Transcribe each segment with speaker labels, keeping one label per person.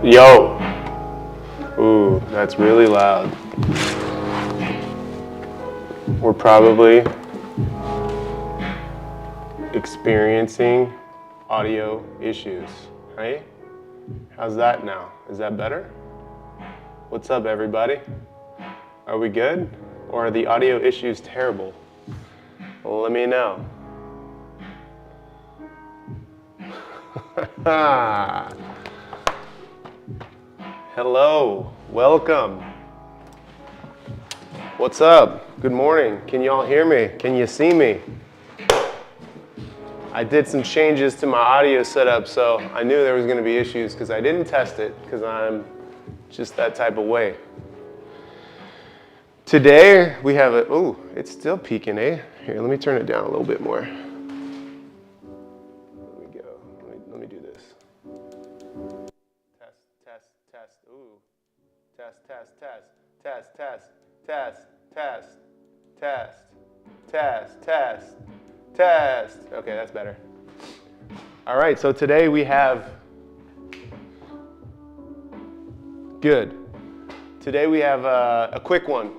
Speaker 1: Yo. Ooh, that's really loud. We're probably experiencing audio issues, right? How's that now? Is that better? What's up, everybody? Are we good? Or are the audio issues terrible? Well, let me know. Hello, welcome. What's up? Good morning. Can you all hear me? Can you see me? I did some changes to my audio setup, so I knew there was going to be issues because I didn't test it because I'm just that type of way. Today we have a, ooh, it's still peaking, eh? Here, let me turn it down a little bit more. Let me go. Let me do this. Test. Ooh. Test. Okay, that's better. All right, so today we have, good. Today we have a quick one.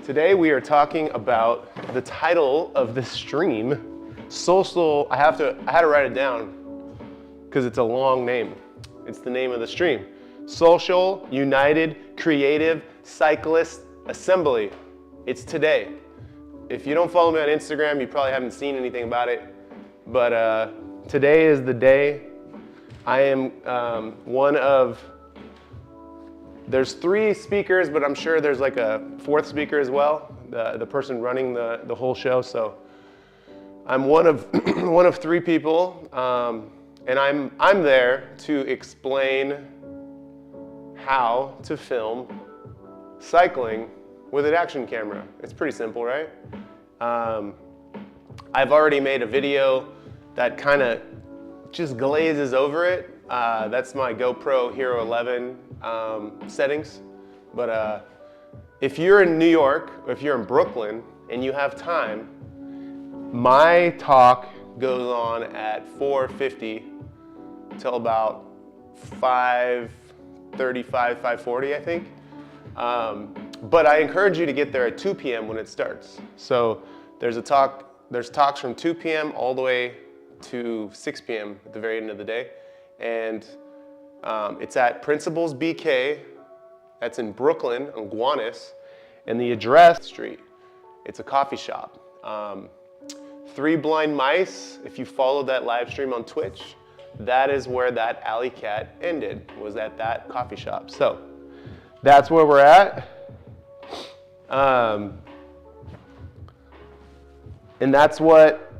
Speaker 1: Today we are talking about the title of this stream, social, I had to write it down because it's a long name. It's the name of the stream. Social United Creative Cyclists Assembly. It's today. If you don't follow me on Instagram, you probably haven't seen anything about it. But today is the day. I am one of, there's 3 speakers, but I'm sure there's like a 4th speaker as well, the person running the whole show. So I'm one of 3 people, and I'm there to explain how to film cycling with an action camera. It's pretty simple, right? I've already made a video that kind of just glazes over it. That's my GoPro Hero 11 settings. But if you're in New York, or if you're in Brooklyn, and you have time, my talk goes on at 4:50 till about 5:35, 5:40, I think. But I encourage you to get there at 2 p.m. when it starts. So there's talks from 2 p.m. all the way to 6 p.m. at the very end of the day. And it's at Principles BK. That's in Brooklyn on Gowanus. And the address, street. It's a coffee shop. 3 Blind Mice, if you followed that live stream on Twitch, that is where that alley cat ended, was at that coffee shop. So that's where we're at. And that's what,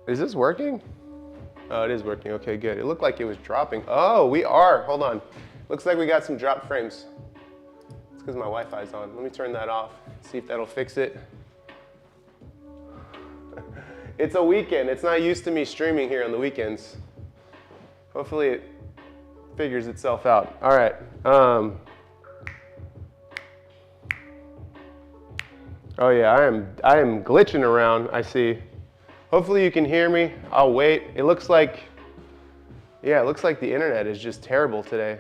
Speaker 1: is this working? Oh, it is working, okay, good. It looked like it was dropping. Oh, we are, hold on. Looks like we got some drop frames. It's because my Wi-Fi's on. Let me turn that off, see if that'll fix it. It's a weekend, it's not used to me streaming here on the weekends. Hopefully it figures itself out. All right. Oh yeah, I am glitching around, I see. Hopefully you can hear me. I'll wait. It looks like the internet is just terrible today.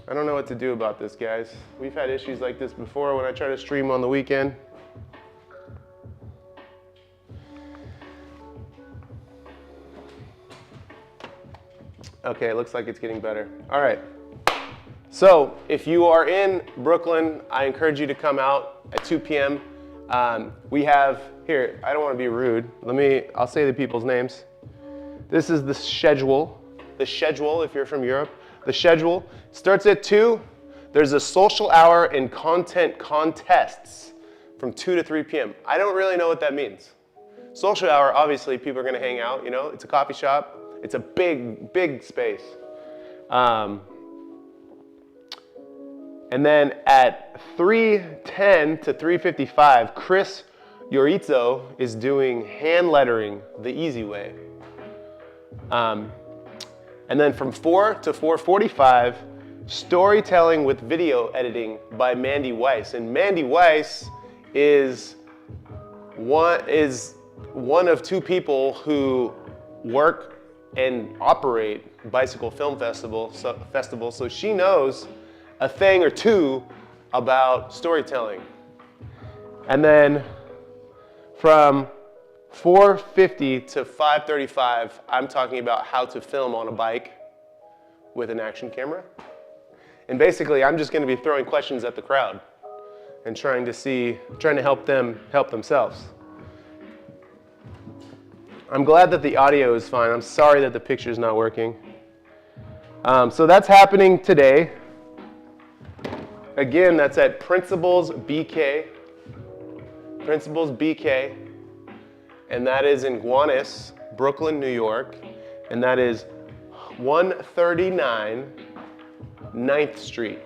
Speaker 1: I don't know what to do about this, guys. We've had issues like this before when I try to stream on the weekend. Okay, it looks like it's getting better. All right. So if you are in Brooklyn, I encourage you to come out at 2 p.m. We have, here, I don't want to be rude. I'll say the people's names. This is the schedule. The schedule, if you're from Europe. The schedule starts at 2. There's a social hour and content contests from 2 to 3 p.m. I don't really know what that means. Social hour, obviously, people are going to hang out. You know, it's a coffee shop. It's a big, big space. And then at 3:10 to 3:55, Chris Yoritzo is doing hand lettering the easy way. And then from 4 to 4:45, storytelling with video editing by Mandy Weiss. And Mandy Weiss is one of 2 people who work and operate Bicycle Film Festival, so she knows a thing or two about storytelling. And then from 4:50 to 5:35, I'm talking about how to film on a bike with an action camera. And basically, I'm just going to be throwing questions at the crowd and trying to help them help themselves. I'm glad that the audio is fine. I'm sorry that the picture's not working. So that's happening today. Again, that's at Principles BK. Principles BK. And that is in Gowanus, Brooklyn, New York. And that is 139 9th Street.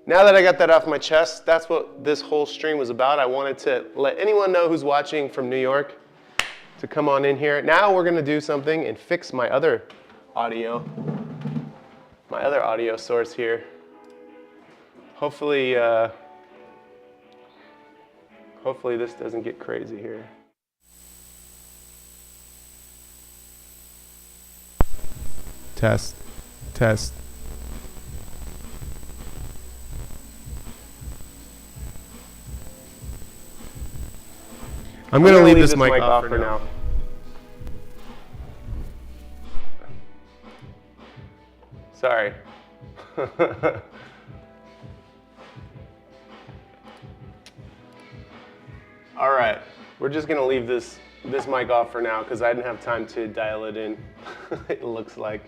Speaker 1: Now that I got that off my chest, that's what this whole stream was about. I wanted to let anyone know who's watching from New York to come on in here. Now we're going to do something and fix my other audio source here. Hopefully this doesn't get crazy here. Test, test. I'm going to leave this mic off for now. Sorry. All right, we're just going to leave this mic off for now because I didn't have time to dial it in, it looks like.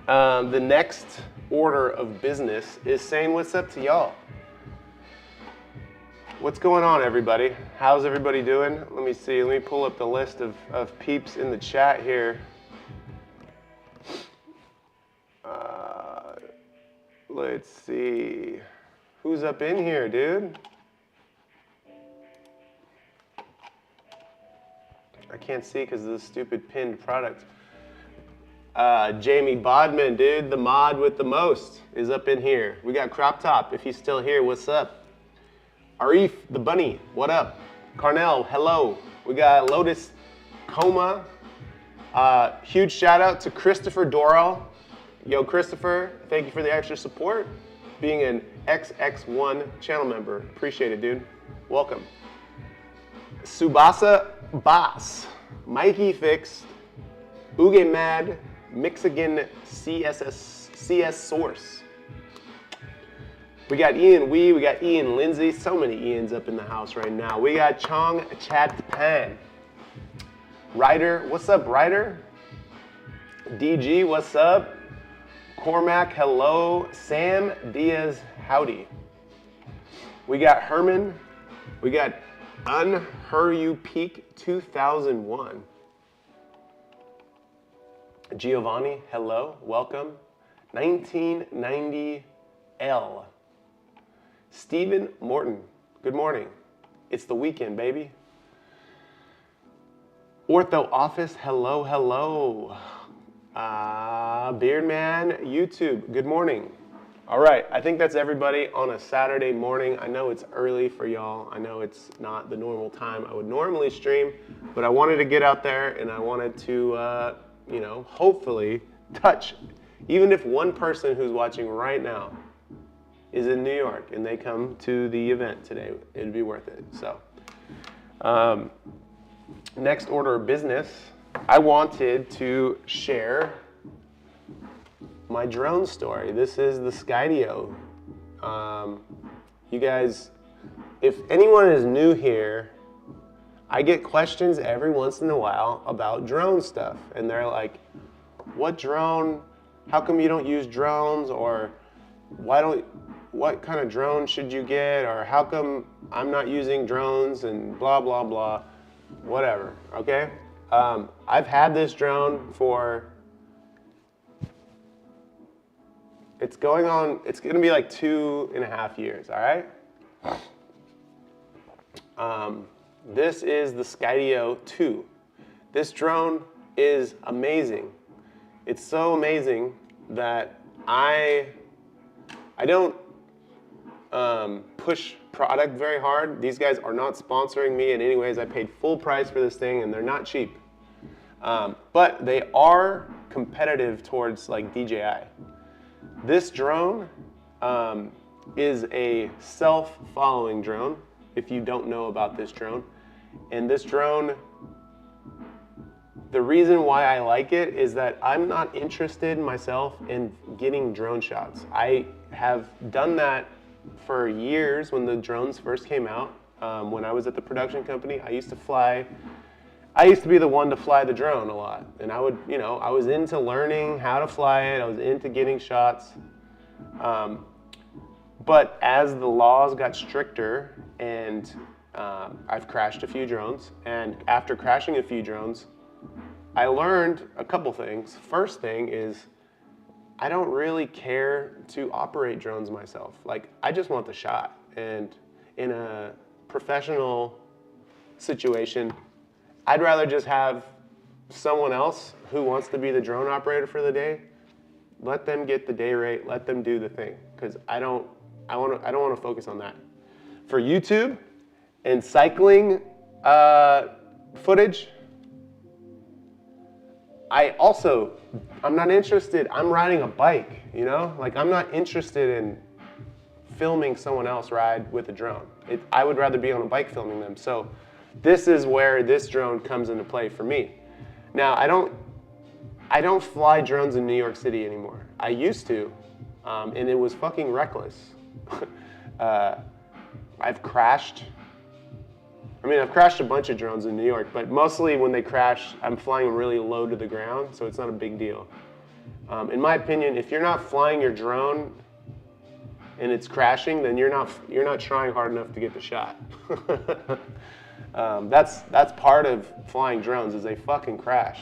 Speaker 1: The next order of business is saying what's up to y'all. What's going on, everybody? How's everybody doing? Let me see. Let me pull up the list of peeps in the chat here. Let's see. Who's up in here, dude? I can't see because of the stupid pinned product. Jamie Bodman, dude, the mod with the most, is up in here. We got Crop Top, if he's still here, what's up? Arif, the bunny, what up? Carnell, hello. We got Lotus Coma. Huge shout out to Christopher Doral. Yo, Christopher, thank you for the extra support. Being an XX1 channel member. Appreciate it, dude. Welcome. Subasa Bass, Mikey Fixed, Uge Mad, Mixigan CS Source. We got Ian Wee, we got Ian Lindsay, so many Ians up in the house right now. We got Chong Chat Pan. Ryder, what's up, Ryder? DG, what's up? Cormac, hello. Sam Diaz, howdy. We got Herman. We got Unhurry Peak 2001. Giovanni, hello, welcome. 1990L. Stephen Morton, good morning. It's the weekend, baby. Ortho Office, hello, hello. Beardman, YouTube, good morning. All right, I think that's everybody on a Saturday morning. I know it's early for y'all. I know it's not the normal time I would normally stream, but I wanted to get out there and I wanted to, you know, hopefully touch, even if one person who's watching right now is in New York and they come to the event today, it'd be worth it. So, next order of business, I wanted to share my drone story. This is the Skydio. You guys, if anyone is new here, I get questions every once in a while about drone stuff. And they're like, what drone? How come you don't use drones? Or what kind of drone should you get? Or how come I'm not using drones and blah, blah, blah, whatever, okay? I've had this drone for, it's gonna be like 2.5 years, all right? This is the Skydio 2. This drone is amazing. It's so amazing that I don't push product very hard. These guys are not sponsoring me in any ways. I paid full price for this thing and they're not cheap. But they are competitive towards like DJI. This drone is a self-following drone, if you don't know about this drone. And this drone, the reason why I like it is that I'm not interested myself in getting drone shots. I have done that for years when the drones first came out. When I was at the production company, I used to be the one to fly the drone a lot. And I would, I was into learning how to fly it. I was into getting shots. But as the laws got stricter and I've crashed a few drones, and after crashing a few drones, I learned a couple things. First thing is I don't really care to operate drones myself. Like, I just want the shot. And in a professional situation, I'd rather just have someone else who wants to be the drone operator for the day. Let them get the day rate, let them do the thing. Because I don't want to focus on that. For YouTube and cycling footage, I'm not interested. I'm riding a bike, Like, I'm not interested in filming someone else ride with a drone. I would rather be on a bike filming them. So this is where this drone comes into play for me. Now, I don't fly drones in New York City anymore. I used to, and it was fucking reckless. I've crashed a bunch of drones in New York, but mostly when they crash, I'm flying them really low to the ground, so it's not a big deal. In my opinion, if you're not flying your drone and it's crashing, then you're not trying hard enough to get the shot. That's part of flying drones, is they fucking crash.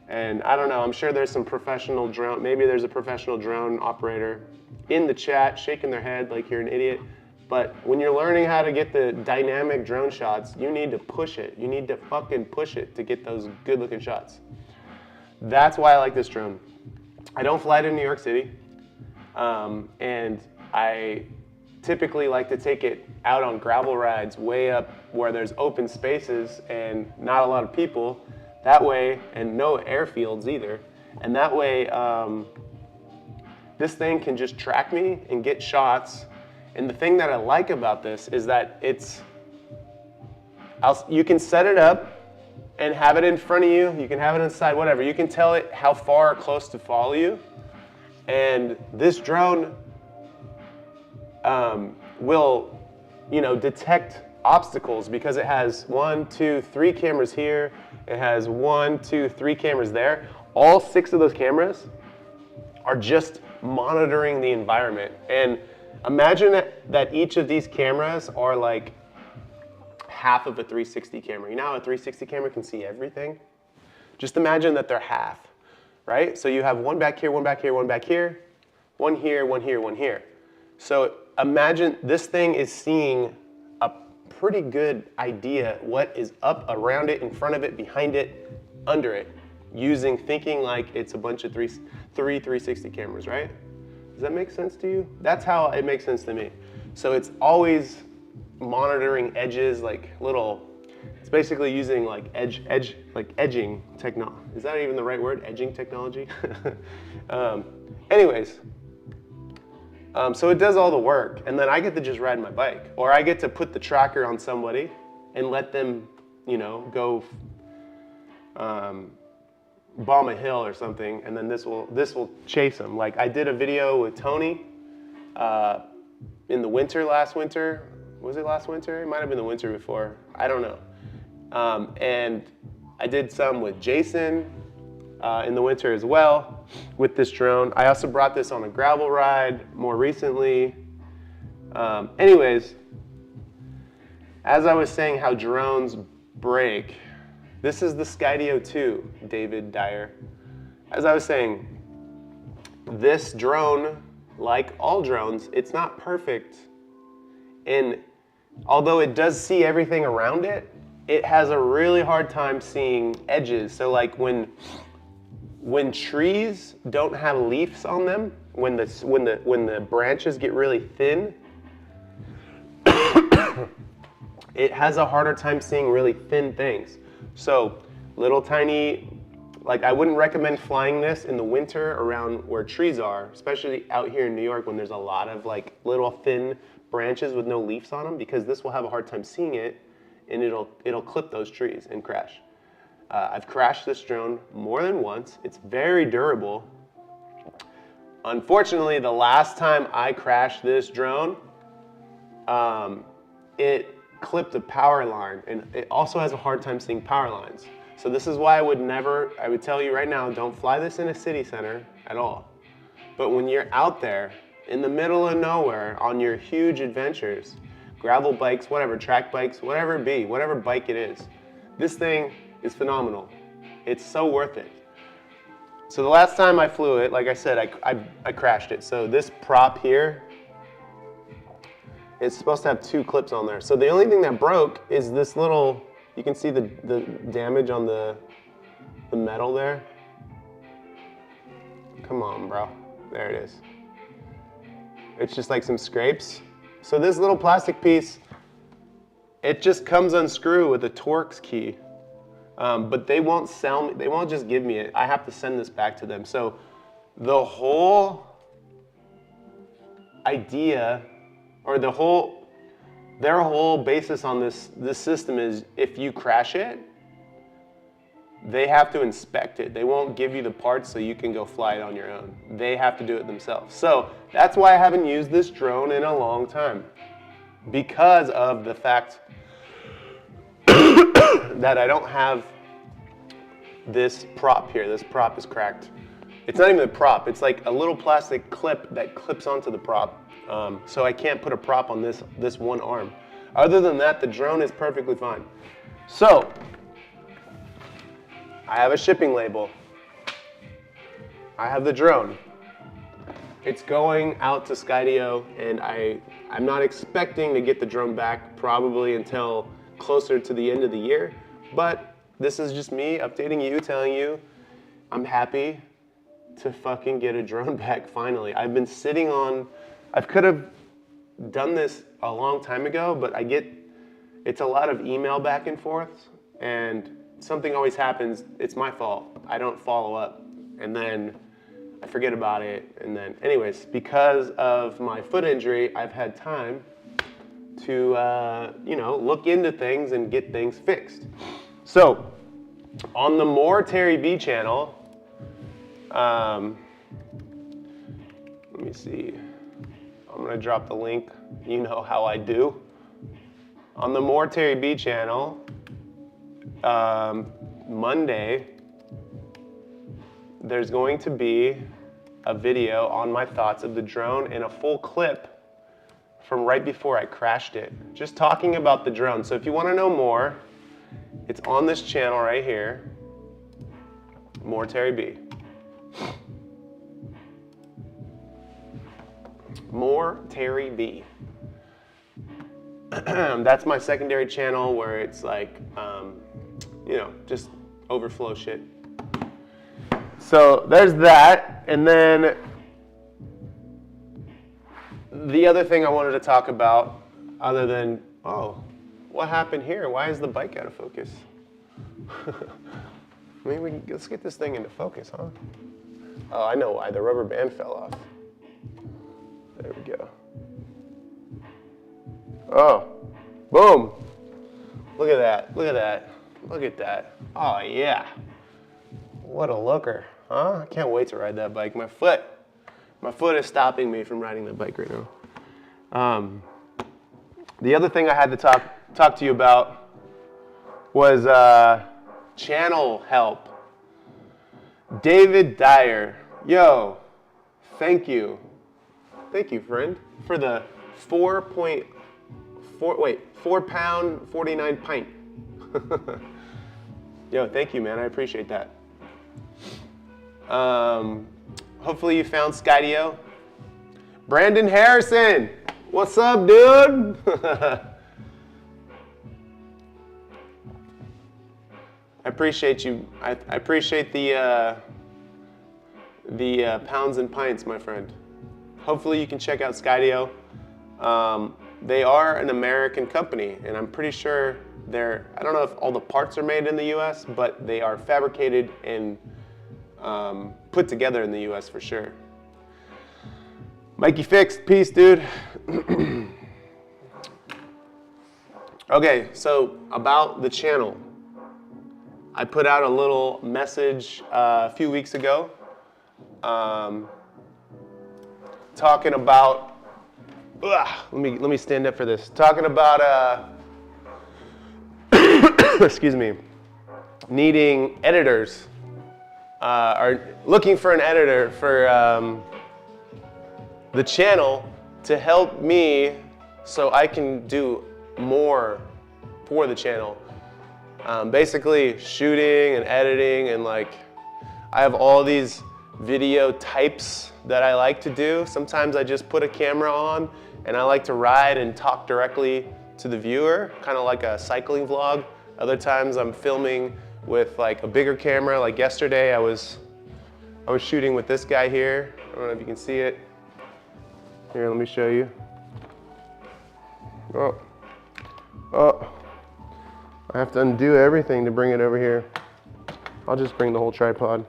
Speaker 1: And I don't know, I'm sure there's some professional drone, maybe there's a professional drone operator in the chat shaking their head like you're an idiot. But when you're learning how to get the dynamic drone shots, you need to push it. You need to fucking push it to get those good looking shots. That's why I like this drone. I don't fly to New York City. And I typically like to take it out on gravel rides way up where there's open spaces and not a lot of people. That way, and no airfields either. And that way, this thing can just track me and get shots. And the thing that I like about this is that you can set it up and have it in front of you. You can have it inside, whatever. You can tell it how far or close to follow you. And this drone will, detect obstacles because it has 1, 2, 3 cameras here. It has 1, 2, 3 cameras there. All 6 of those cameras are just monitoring the environment. And imagine that each of these cameras are like half of a 360 camera. You know how a 360 camera can see everything? Just imagine that they're half, right? So you have one back here, one back here, one back here, one here, one here, one here. So imagine this thing is seeing a pretty good idea what is up around it, in front of it, behind it, under it, thinking like it's a bunch of three 360 cameras, right? Does that make sense to you? That's how it makes sense to me. So it's always monitoring edges, it's basically using like edging technology. Is that even the right word? Edging technology? Anyways, so it does all the work, and then I get to just ride my bike, or I get to put the tracker on somebody and let them, go bomb a hill or something, and then this will chase them. Like I did a video with Tony in the winter, last winter. Was it last winter? It might have been the winter before. I don't know. And I did some with Jason in the winter as well with this drone. I also brought this on a gravel ride more recently. Anyways, as I was saying how drones break, this is the Skydio 2, David Dyer. As I was saying, this drone, like all drones, it's not perfect. And although it does see everything around it, it has a really hard time seeing edges. So like when trees don't have leaves on them, when the branches get really thin, it has a harder time seeing really thin things. So little tiny, like I wouldn't recommend flying this in the winter around where trees are, especially out here in New York when there's a lot of like little thin branches with no leaves on them, because this will have a hard time seeing it and it'll clip those trees and crash. I've crashed this drone more than once. It's very durable. Unfortunately, the last time I crashed this drone, it clipped a power line, and it also has a hard time seeing power lines. So this is why I would tell you right now, don't fly this in a city center at all. But when you're out there in the middle of nowhere on your huge adventures, gravel bikes, whatever, track bikes, whatever it be, whatever bike it is, this thing is phenomenal. It's so worth it. So the last time I flew it, like I said, I crashed it. So this prop here, it's supposed to have 2 clips on there. So the only thing that broke is this little, you can see the damage on the metal there. Come on, bro. There it is. It's just like some scrapes. So this little plastic piece, it just comes unscrewed with a Torx key. But they won't sell me, they won't just give me it. I have to send this back to them. So the whole idea, or their whole basis on this system is if you crash it, they have to inspect it. They won't give you the parts so you can go fly it on your own. They have to do it themselves. So that's why I haven't used this drone in a long time, because of the fact that I don't have this prop here. This prop is cracked. It's not even a prop. It's like a little plastic clip that clips onto the prop. So I can't put a prop on this one arm. Other than that, the drone is perfectly fine. So I have a shipping label. I have the drone. It's going out to Skydio, and I'm not expecting to get the drone back probably until closer to the end of the year, but this is just me updating you, telling you I'm happy to fucking get a drone back finally. I've been sitting on, I could have done this a long time ago, but it's a lot of email back and forth, and something always happens. It's my fault. I don't follow up, and then I forget about it, and then anyways, because of my foot injury, I've had time to look into things and get things fixed. So on the More Terry B channel, let me see, I'm gonna drop the link, you know how I do. On the More Terry B channel, Monday, there's going to be a video on my thoughts of the drone and a full clip from right before I crashed it, just talking about the drone. So if you want to know more, it's on this channel right here, More Terry B. More Terry B. That's my secondary channel where it's like, just overflow shit. So there's that, and then the other thing I wanted to talk about, other than, what happened here? Why is the bike out of focus? Let's get this thing into focus, huh? Oh, I know why. The rubber band fell off. There we go. Oh, boom. Look at that. Look at that. Look at that. Oh, yeah. What a looker, huh? I can't wait to ride that bike. My foot is stopping me from riding that bike right now. The other thing I had to talk to you about was channel help. David Dyer, yo, thank you. Thank you, friend, for the 4 pound, 49 pint. Yo, thank you, man. I appreciate that. Hopefully you found Skydio. Brandon Harrison, what's up, dude? I appreciate you. I appreciate the pounds and pints, my friend. Hopefully you can check out Skydio. they are an American company, and I'm pretty sure I don't know if all the parts are made in the US, but they are fabricated and put together in the US for sure. Mikey fixed, peace, dude. Okay, so about the channel. I put out a little message a few weeks ago talking about, let me stand up for this. Talking about, excuse me, needing editors, or looking for an editor for the channel to help me so I can do more for the channel. Basically shooting and editing, and like I have all these video types that I like to do. Sometimes I just put a camera on and I like to ride and talk directly to the viewer, kind of like a cycling vlog. Other times I'm filming with like a bigger camera. Like yesterday I was shooting with this guy here. I don't know if you can see it. Here, let me show you. Oh. I have to undo everything to bring it over here. I'll just bring the whole tripod.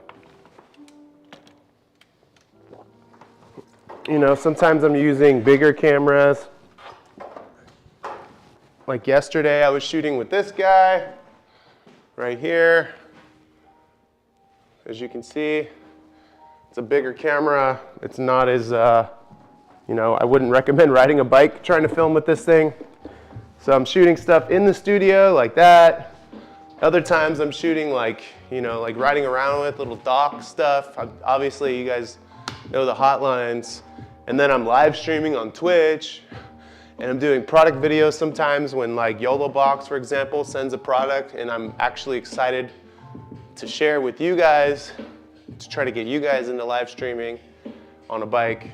Speaker 1: You know, sometimes I'm using bigger cameras. Like yesterday, I was shooting with this guy right here. As you can see, it's a bigger camera. It's not as, you know, I wouldn't recommend riding a bike trying to film with this thing. So I'm shooting stuff in the studio like that. Other times I'm shooting like, you know, like riding around with little dock stuff. Obviously you guys know the hotlines. And then I'm live streaming on Twitch, and I'm doing product videos sometimes when like YOLObox, for example, sends a product, and I'm actually excited to share with you guys, to try to get you guys into live streaming on a bike.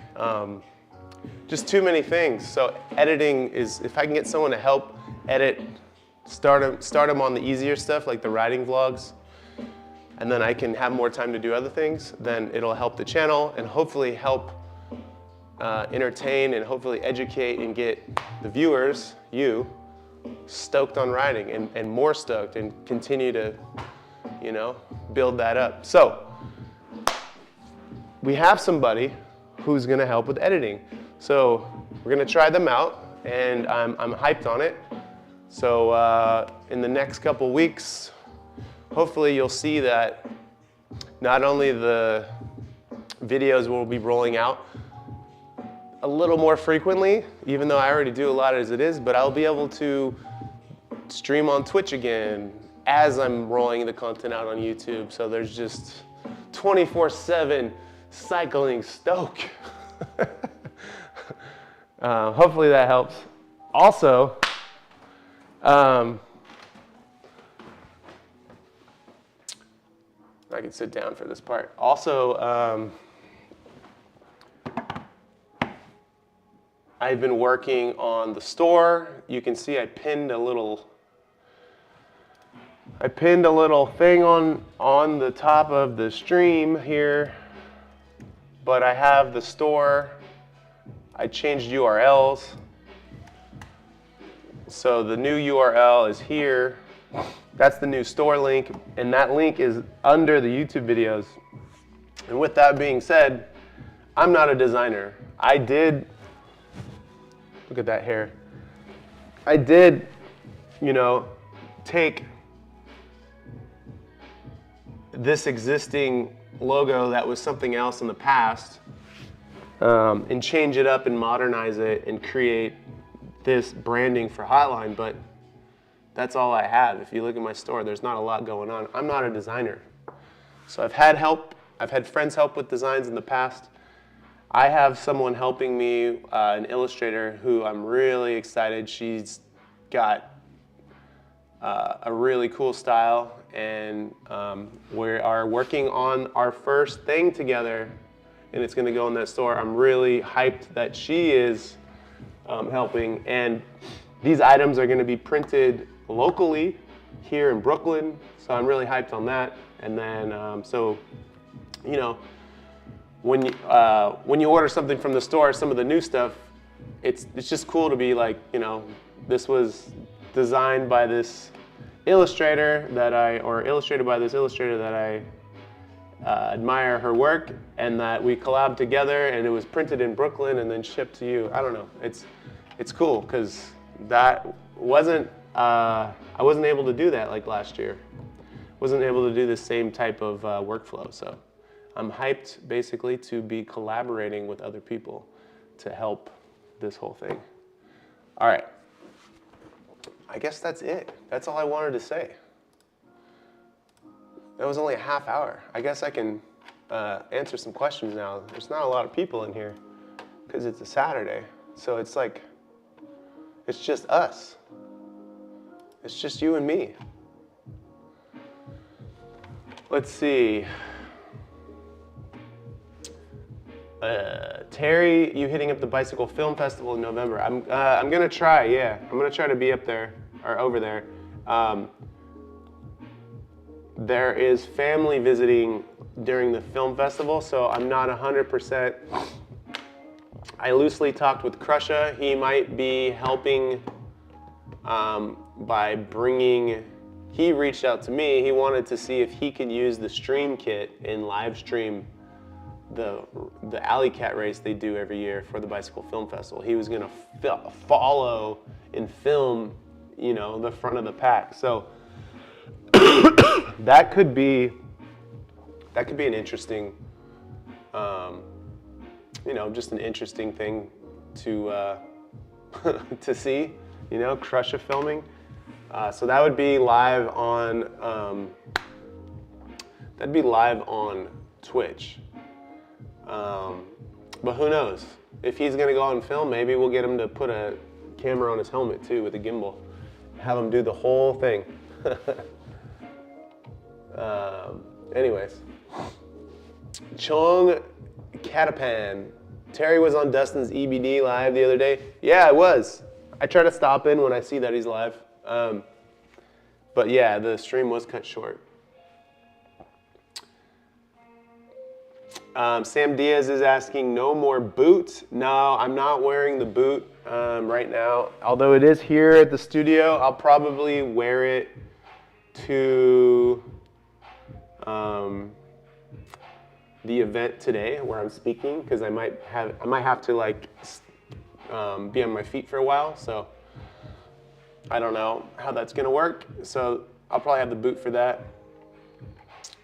Speaker 1: Just too many things. So editing is, if I can get someone to help edit, start them on the easier stuff like the riding vlogs, and then I can have more time to do other things, then it'll help the channel and hopefully help entertain and hopefully educate and get the viewers, you, stoked on riding and more stoked, and continue to, you know, build that up. So we have somebody who's gonna help with editing. So we're gonna try them out, and I'm hyped on it. So in the next couple weeks, hopefully you'll see that not only the videos will be rolling out a little more frequently, even though I already do a lot as it is, but I'll be able to stream on Twitch again as I'm rolling the content out on YouTube. So there's just 24/7 cycling stoke. Hopefully that helps. Also, I can sit down for this part. Also, I've been working on the store. You can see I pinned a little thing on the top of the stream here, but I have the store. I changed URLs. So the new URL is here. That's the new store link, and that link is under the YouTube videos. And with that being said, I'm not a designer. Look at that hair. I did, you know, take this existing logo that was something else in the past and change it up and modernize it and create this branding for Hotline, but that's all I have. If you look at my store, there's not a lot going on. I'm not a designer. So I've had help. I've had friends help with designs in the past. I have someone helping me, an illustrator who I'm really excited. She's got a really cool style, and we are working on our first thing together, and it's gonna go in that store. I'm really hyped that she is helping, and these items are gonna be printed locally here in Brooklyn, so I'm really hyped on that. And then, so, you know, when you order something from the store, some of the new stuff it's just cool to be like, you know, this was designed by this illustrator or illustrated by this illustrator that I admire her work, and that we collabed together, and it was printed in Brooklyn and then shipped to you. I don't know. It's cool because that wasn't I wasn't able to do that like last year. Wasn't able to do the same type of workflow. So I'm hyped basically to be collaborating with other people to help this whole thing. All right. I guess that's it. That's all I wanted to say. That was only a half hour. I guess I can answer some questions now. There's not a lot of people in here because it's a Saturday. So it's like, it's just us. It's just you and me. Let's see. Terry, you hitting up the Bicycle Film Festival in November? I'm gonna try. Yeah, I'm gonna try to be up there or over there. There is family visiting during the film festival, so I'm not 100%. I loosely talked with Krusha. He might be helping by bringing. He reached out to me. He wanted to see if he could use the stream kit and live stream the Alley Cat race they do every year for the Bicycle Film Festival. He was gonna follow and film, you know, the front of the pack. So that could be an interesting, you know, just an interesting thing to to see, you know, Krusha filming. So that would be live on Twitch. But who knows? If he's gonna go out and film, maybe we'll get him to put a camera on his helmet too with a gimbal. Have him do the whole thing. Anyways. Chong Catapan. Terry was on Dustin's EBD live the other day. Yeah, I was. I try to stop in when I see that he's live. But yeah, the stream was cut short. Sam Diaz is asking, no more boot? No, I'm not wearing the boot right now. Although it is here at the studio, I'll probably wear it to the event today where I'm speaking, because I might have to like be on my feet for a while. So I don't know how that's gonna work. So I'll probably have the boot for that.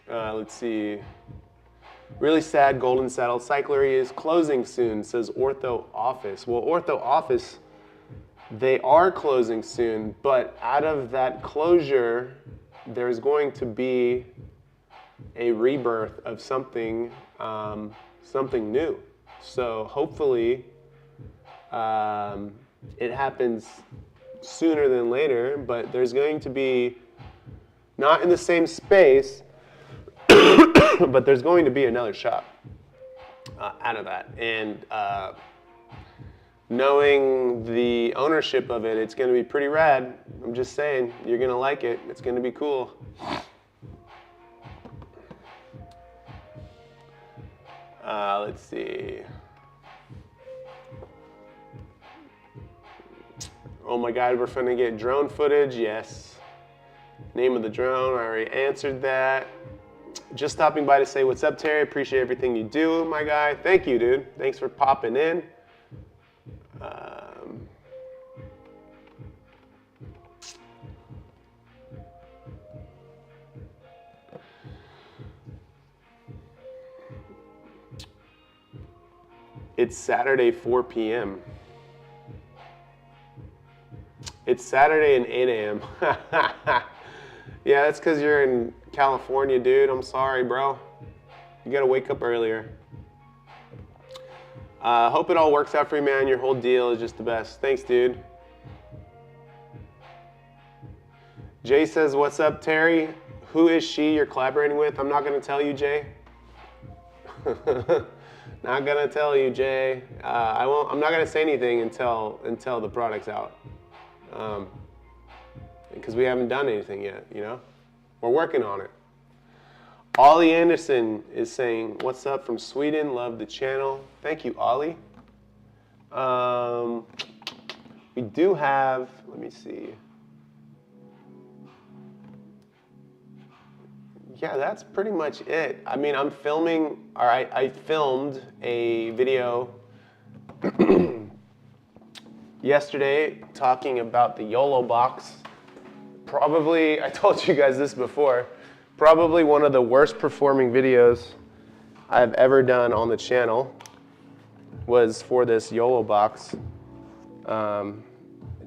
Speaker 1: Let's see. Really sad, Golden Saddle Cyclery is closing soon, says Ortho Office. Well, Ortho Office, they are closing soon, but out of that closure, there's going to be a rebirth of something, something new. So hopefully it happens sooner than later, but there's going to be, not in the same space, but there's going to be another shop out of that. And knowing the ownership of it, it's going to be pretty rad. I'm just saying, you're going to like it. It's going to be cool. Let's see. Oh my God, we're finna get drone footage. Yes. Name of the drone, I already answered that. Just stopping by to say what's up, Terry. Appreciate everything you do, my guy. Thank you, dude. Thanks for popping in. It's Saturday, 4 p.m. It's Saturday and 8 a.m. Yeah, that's because you're in California, dude. I'm sorry, bro. You gotta wake up earlier. Hope it all works out for you, man. Your whole deal is just the best. Thanks, dude. Jay says, what's up, Terry? Who is she you're collaborating with? I'm not gonna tell you, Jay. Not gonna tell you, Jay. I'm not gonna say anything until the product's out. Because we haven't done anything yet, you know? We're working on it. Ollie Anderson is saying, what's up from Sweden? Love the channel. Thank you, Ollie. We do have, let me see. Yeah, that's pretty much it. I mean, I'm filming, or I filmed a video yesterday talking about the YOLObox. Probably, I told you guys this before, probably one of the worst performing videos I've ever done on the channel was for this YOLObox.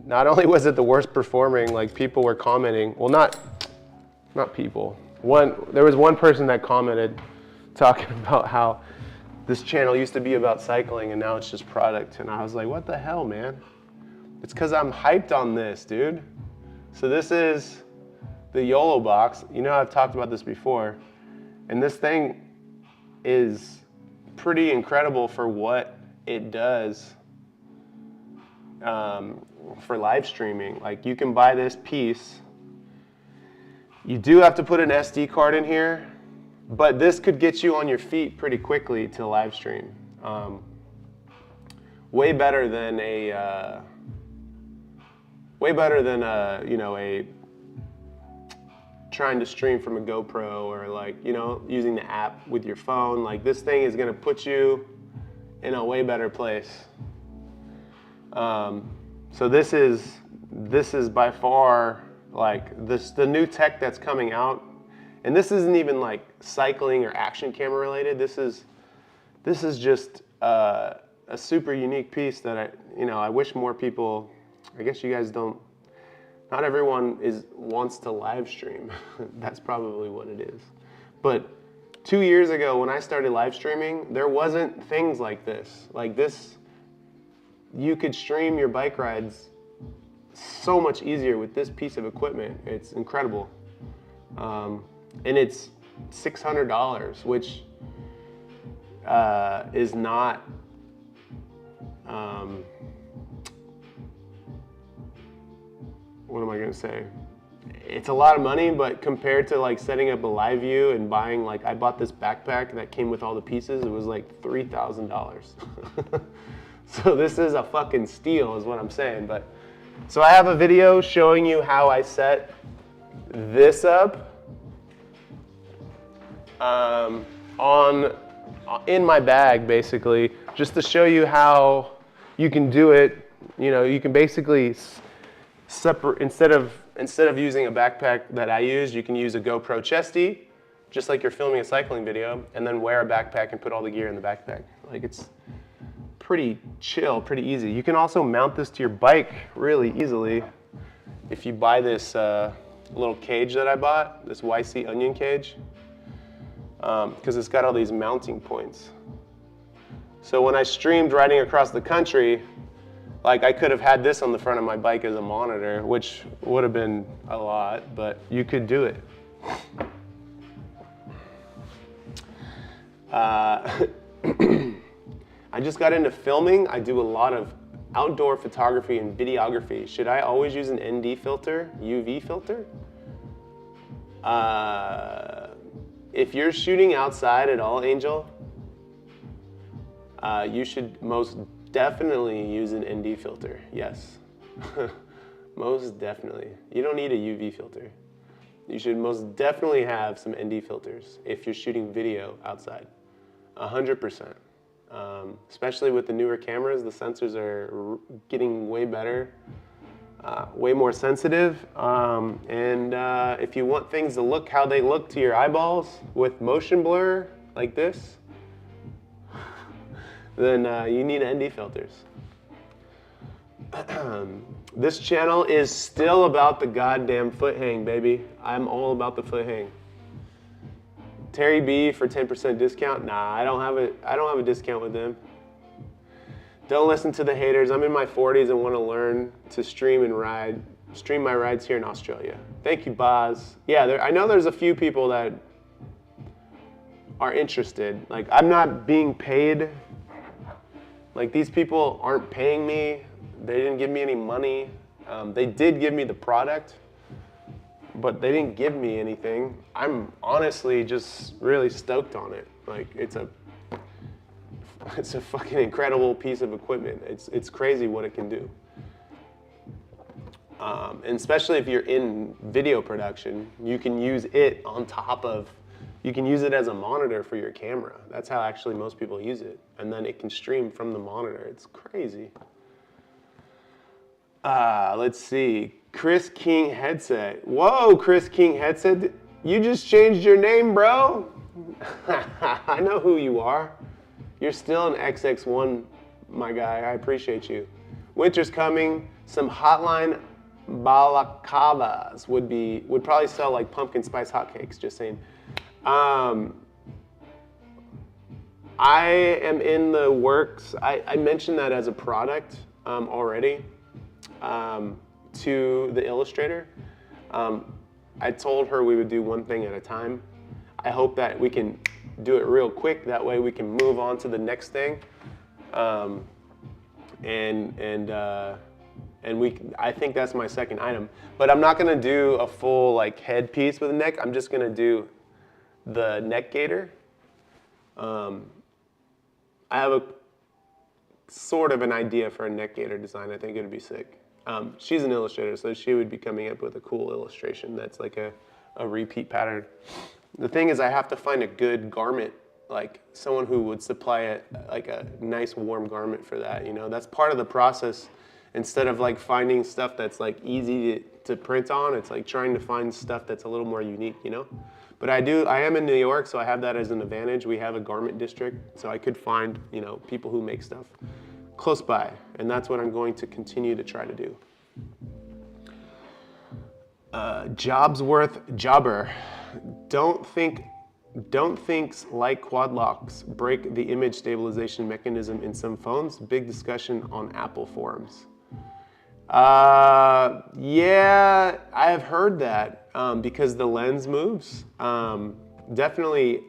Speaker 1: Not only was it the worst performing, like people were commenting, well not people. There was one person that commented talking about how this channel used to be about cycling and now it's just product. And I was like, what the hell, man? It's because I'm hyped on this, dude. So this is the YOLObox. You know, I've talked about this before. And this thing is pretty incredible for what it does for live streaming. Like, you can buy this piece. You do have to put an SD card in here, but this could get you on your feet pretty quickly to live stream. Way better than a you know, a trying to stream from a GoPro or, like, you know, using the app with your phone. Like, this thing is gonna put you in a way better place. So this is by far, like, the new tech that's coming out, and this isn't even like cycling or action camera related. This is just a super unique piece that I wish more people. I guess you guys don't. Not everyone wants to live stream. That's probably what it is. But 2 years ago, when I started live streaming, there wasn't things like this. Like this, you could stream your bike rides so much easier with this piece of equipment. It's incredible. And it's $600, which is not, what am I gonna say? It's a lot of money, but compared to like setting up a live view and buying, like, I bought this backpack that came with all the pieces, it was like $3,000. So this is a fucking steal is what I'm saying. But so I have a video showing you how I set this up in my bag, basically, just to show you how you can do it. You know, you can basically separate, instead of using a backpack that I use, you can use a GoPro chesty, just like you're filming a cycling video, and then wear a backpack and put all the gear in the backpack. Like, it's pretty chill, pretty easy. You can also mount this to your bike really easily if you buy this little cage that I bought, this YC onion cage, because it's got all these mounting points. So when I streamed riding across the country, like, I could have had this on the front of my bike as a monitor, which would have been a lot, but you could do it. I just got into filming. I do a lot of outdoor photography and videography. Should I always use an ND filter, UV filter? If you're shooting outside at all, Angel, you should most definitely use an ND filter, yes. Most definitely. You don't need a UV filter. You should most definitely have some ND filters if you're shooting video outside, 100%. Especially with the newer cameras, the sensors are getting way better, way more sensitive. And if you want things to look how they look to your eyeballs with motion blur like this, then you need ND filters. This channel is still about the goddamn foot hang, baby. I'm all about the foot hang. Terry B for 10% discount? Nah, I don't have a discount with them. Don't listen to the haters. I'm in my 40s and want to learn to stream my rides here in Australia. Thank you, Boz. Yeah, I know there's a few people that are interested. Like, I'm not being paid. Like, these people aren't paying me. They didn't give me any money. They did give me the product, but they didn't give me anything. I'm honestly just really stoked on it. Like, It's a fucking incredible piece of equipment. It's crazy what it can do. And especially if you're in video production, you can use it on top of, you can use it as a monitor for your camera. That's how actually most people use it. And then it can stream from the monitor. It's crazy. Let's see. Chris King headset. Whoa, Chris King headset. You just changed your name, bro. I know who you are. You're still an XX1, my guy. I appreciate you. Winter's coming. Some Hotline balaclavas would probably sell like pumpkin spice hotcakes, just saying. I am in the works. I mentioned that as a product already to the illustrator. I told her we would do one thing at a time. I hope that we can do it real quick. That way we can move on to the next thing. I think that's my second item. But I'm not gonna do a full like head piece with a neck. I'm just gonna do the neck gaiter. I have a sort of an idea for a neck gaiter design. I think it'd be sick. She's an illustrator, so she would be coming up with a cool illustration that's like a repeat pattern. The thing is, I have to find a good garment, like someone who would supply like a nice warm garment for that. You know, that's part of the process. Instead of like finding stuff that's like easy to print on, it's like trying to find stuff that's a little more unique, you know? But I am in New York, so I have that as an advantage. We have a garment district, so I could find, you know, people who make stuff close by, and that's what I'm going to continue to try to do. Jobsworth Jobber. Don't think like quad locks break the image stabilization mechanism in some phones. Big discussion on Apple forums. Yeah, I have heard that because the lens moves. Definitely,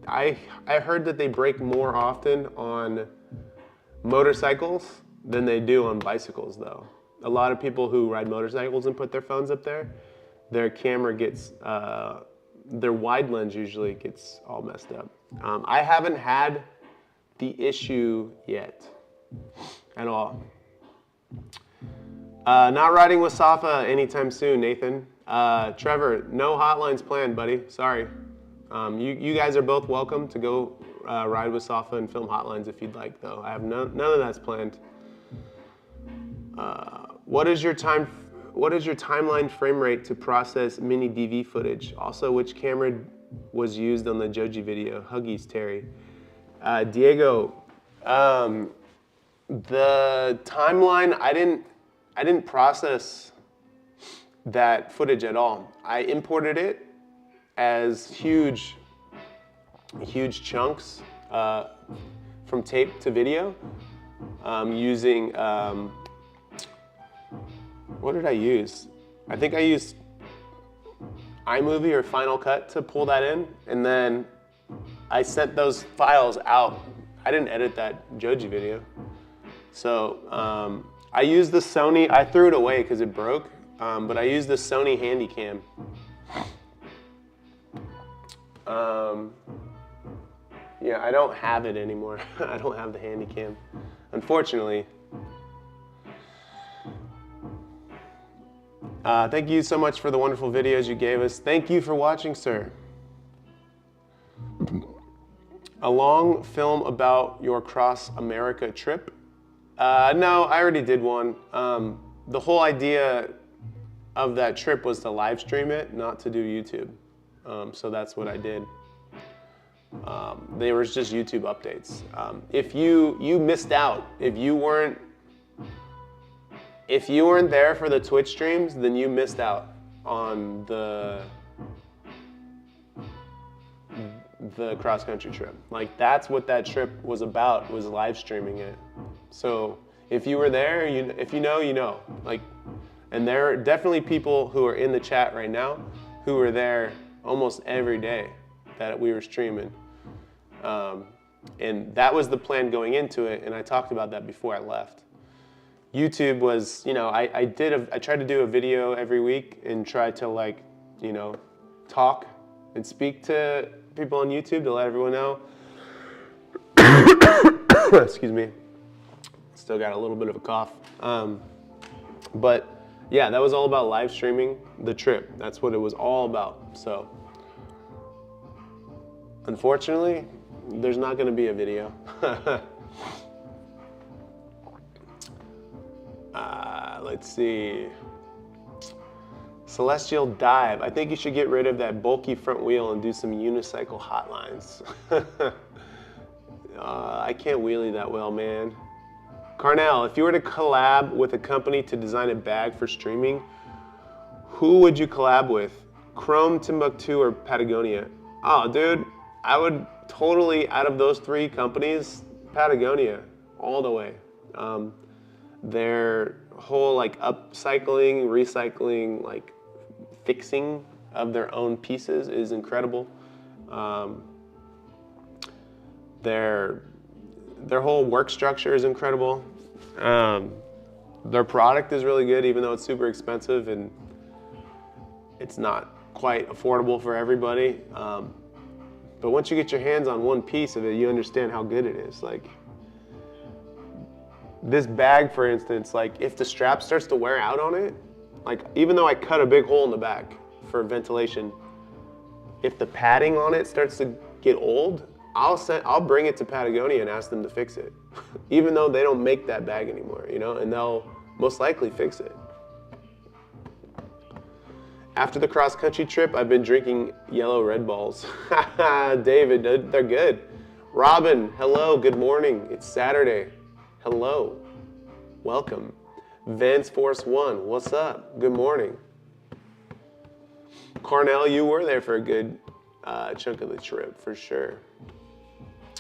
Speaker 1: I heard that they break more often on motorcycles than they do on bicycles, though. A lot of people who ride motorcycles and put their phones up there, their camera gets, their wide lens usually gets all messed up. I haven't had the issue yet at all. Not riding with Safa anytime soon, Nathan. Trevor, no hotlines planned, buddy. Sorry. You guys are both welcome to go ride with Safa and film hotlines if you'd like, though. I have none of that's planned. What is your timeline frame rate to process mini DV footage? Also, which camera was used on the Joji video? Huggies, Terry. Diego, the timeline, I didn't process that footage at all. I imported it as huge chunks from tape to video using, what did I use? I think I used iMovie or Final Cut to pull that in, and then I sent those files out. I didn't edit that Joji video. So I used the Sony, I threw it away because it broke, but I used the Sony Handycam. Yeah, I don't have it anymore. I don't have the Handycam, unfortunately. Thank you so much for the wonderful videos you gave us. Thank you for watching, sir. A long film about your cross-America trip? No, I already did one. The whole idea of that trip was to live stream it, not to do YouTube. So that's what I did. They were just YouTube updates. If you missed out, if you weren't there for the Twitch streams, then you missed out on the cross-country trip. Like, that's what that trip was about, was live streaming it. So if you were there, if you know, you know. Like, and there are definitely people who are in the chat right now who were there almost every day that we were streaming. And that was the plan going into it, and I talked about that before I left. YouTube was, you know, I tried to do a video every week and try to, like, you know, talk and speak to people on YouTube to let everyone know Excuse me. Still got a little bit of a cough. But yeah, that was all about live streaming the trip. That's what it was all about. So unfortunately, there's not going to be a video. Let's see. Celestial Dive. I think you should get rid of that bulky front wheel and do some unicycle hotlines. I can't wheelie that well, man. Carnell, if you were to collab with a company to design a bag for streaming, who would you collab with? Chrome, Timbuktu, or Patagonia? Oh, dude, I would totally, out of those three companies, Patagonia, all the way. Their whole like upcycling, recycling, like fixing of their own pieces is incredible. Their whole work structure is incredible. Their product is really good, even though it's super expensive and it's not quite affordable for everybody. But once you get your hands on one piece of it, you understand how good it is. Like this bag, for instance, like if the strap starts to wear out on it, like even though I cut a big hole in the back for ventilation, if the padding on it starts to get old, I'll bring it to Patagonia and ask them to fix it, even though they don't make that bag anymore, you know, and they'll most likely fix it. After the cross-country trip, I've been drinking yellow Red Balls. David, they're good. Robin, hello, good morning. It's Saturday. Hello, welcome. Vance Force One, what's up? Good morning. Carnell, you were there for a good chunk of the trip, for sure.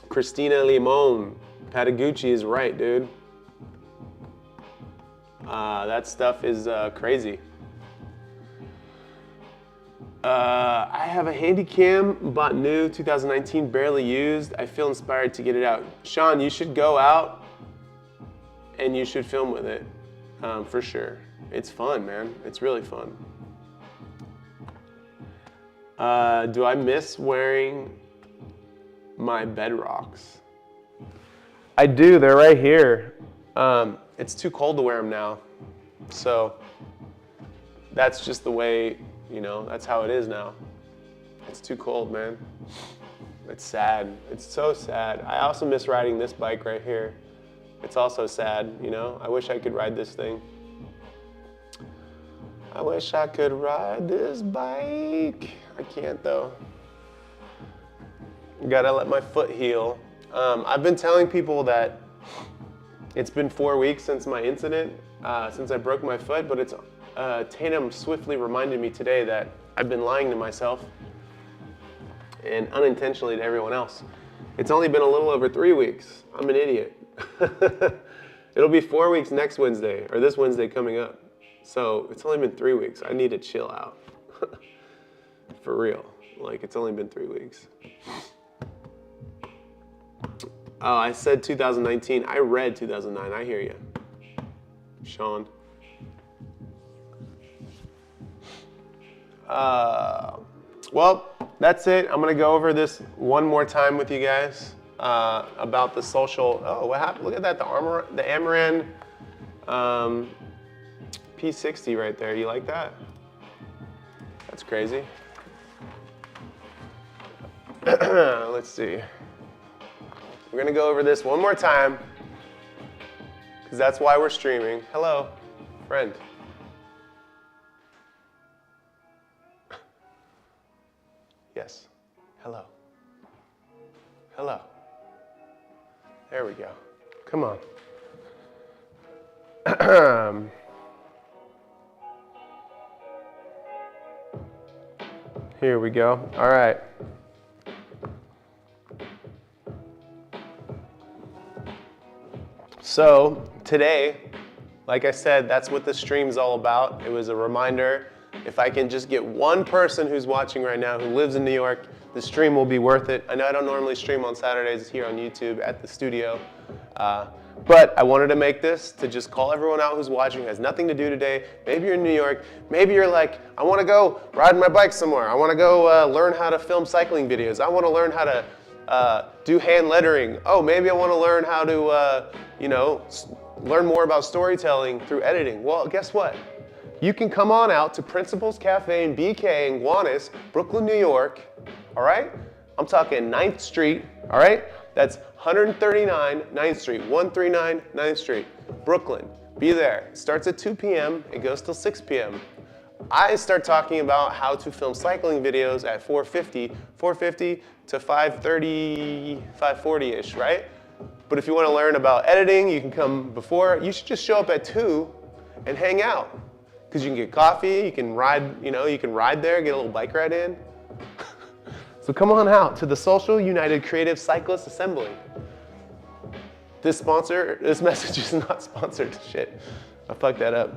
Speaker 1: Christina Limon, Patagucci is right, dude. That stuff is crazy. I have a Handycam, bought new, 2019, barely used. I feel inspired to get it out. Sean, you should go out and you should film with it, for sure. It's fun, man. It's really fun. Do I miss wearing my Bedrocks? I do, they're right here. It's too cold to wear them now. So that's just the way, you know, that's how it is now. It's too cold, man. It's sad. It's so sad. I also miss riding this bike right here. It's also sad, you know. I wish I could ride this thing. I wish I could ride this bike. I can't though. Gotta let my foot heal. I've been telling people that it's been 4 weeks since my incident, since I broke my foot, but it's Tatum swiftly reminded me today that I've been lying to myself and unintentionally to everyone else. It's only been a little over 3 weeks. I'm an idiot. It'll be 4 weeks next Wednesday, or this Wednesday coming up. So it's only been 3 weeks. I need to chill out. For real. Like, it's only been 3 weeks. Oh, I said 2019. I read 2009. I hear you, Sean. Well, that's it. I'm gonna go over this one more time with you guys about the social. Oh, what happened? Look at that. The Amaran P60 right there. You like that? That's crazy. Let's see. We're gonna go over this one more time because that's why we're streaming. Hello, friend. Yes. Hello. Hello. There we go. Come on. Here we go. All right. So today, like I said, that's what the stream's all about. It was a reminder. If I can just get one person who's watching right now who lives in New York, the stream will be worth it. I know I don't normally stream on Saturdays here on YouTube at the studio, but I wanted to make this to just call everyone out who's watching, who has nothing to do today. Maybe you're in New York. Maybe you're like, I want to go ride my bike somewhere. I want to go learn how to film cycling videos. I want to learn how to Do hand lettering. Oh, maybe I want to learn how to, learn more about storytelling through editing. Well, guess what? You can come on out to Principles Cafe in BK in Gowanus, Brooklyn, New York. All right? I'm talking 9th Street. All right? That's 139 9th Street, 139 9th Street, Brooklyn. Be there. It starts at 2 p.m. It goes till 6 p.m. I start talking about how to film cycling videos at 4:50 to 5:30, 5:40-ish, right? But if you want to learn about editing, you can come before. You should just show up at 2 and hang out. Because you can get coffee, you can ride, you can ride there, get a little bike ride in. So come on out to the Social United Creative Cyclists Assembly. This message is not sponsored. Shit, I fucked that up.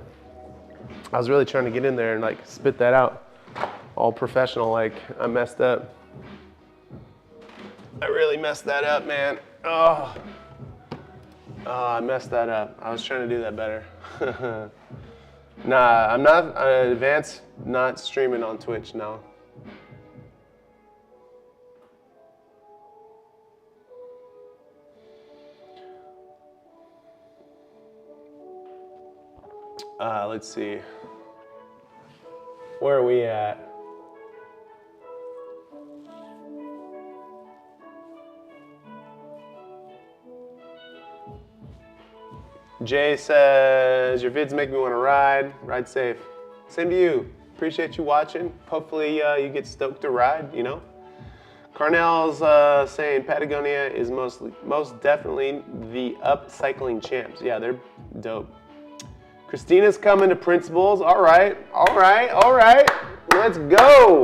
Speaker 1: I was really trying to get in there and like spit that out. All professional, like I messed up. I really messed that up, man. Oh, I messed that up. I was trying to do that better. Nah, I'm not, Advanced, not streaming on Twitch, no. Let's see. Where are we at? Jay says, your vids make me want to ride. Ride safe. Same to you. Appreciate you watching. Hopefully you get stoked to ride, Carnell's saying Patagonia is most definitely the upcycling champs. Yeah, they're dope. Christina's coming to Principles. All right. Let's go.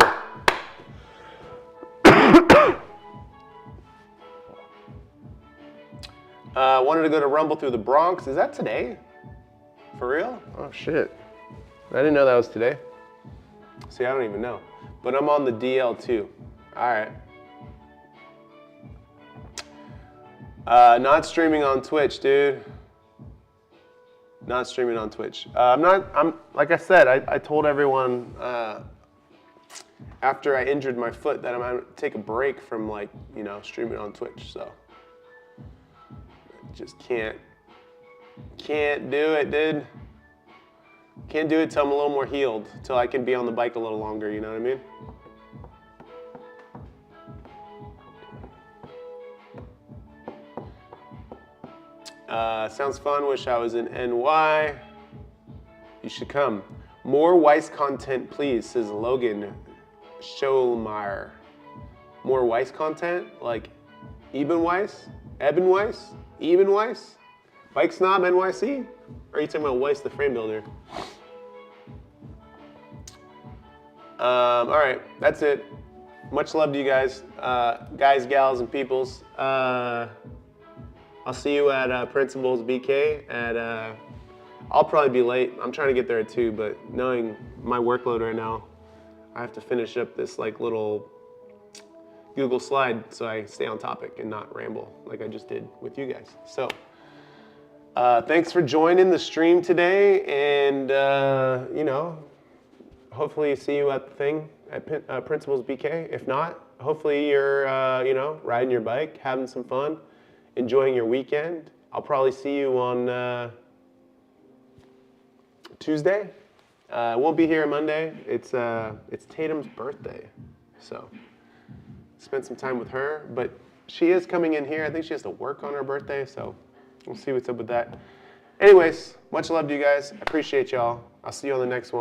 Speaker 1: Wanted to go to Rumble through the Bronx. Is that today? For real? Oh shit. I didn't know that was today. See, I don't even know. But I'm on the DL too. All right. Not streaming on Twitch, dude. Not streaming on Twitch. I'm like I said, I told everyone after I injured my foot that I'm gonna take a break from streaming on Twitch, so. Just can't do it, dude. Can't do it till I'm a little more healed, till I can be on the bike a little longer, you know what I mean? Sounds fun, wish I was in NY. You should come. More Weiss content, please, says Logan Scholmeyer. More Weiss content? Like Eben Weiss? Bike Snob NYC? Or are you talking about Weiss the frame builder? All right, that's it. Much love to you guys, guys, gals, and peoples. I'll see you at Principles BK I'll probably be late. I'm trying to get there at 2, but knowing my workload right now, I have to finish up this little Google slide so I stay on topic and not ramble like I just did with you guys. So thanks for joining the stream today, and hopefully see you at the thing at Principles BK. If not, hopefully you're riding your bike, having some fun, enjoying your weekend. I'll probably see you on Tuesday. I won't be here Monday. It's Tatum's birthday, so spend some time with her. But she is coming in here. I think she has to work on her birthday, so we'll see what's up with that. Anyways, much love to you guys. I appreciate y'all. I'll see you on the next one.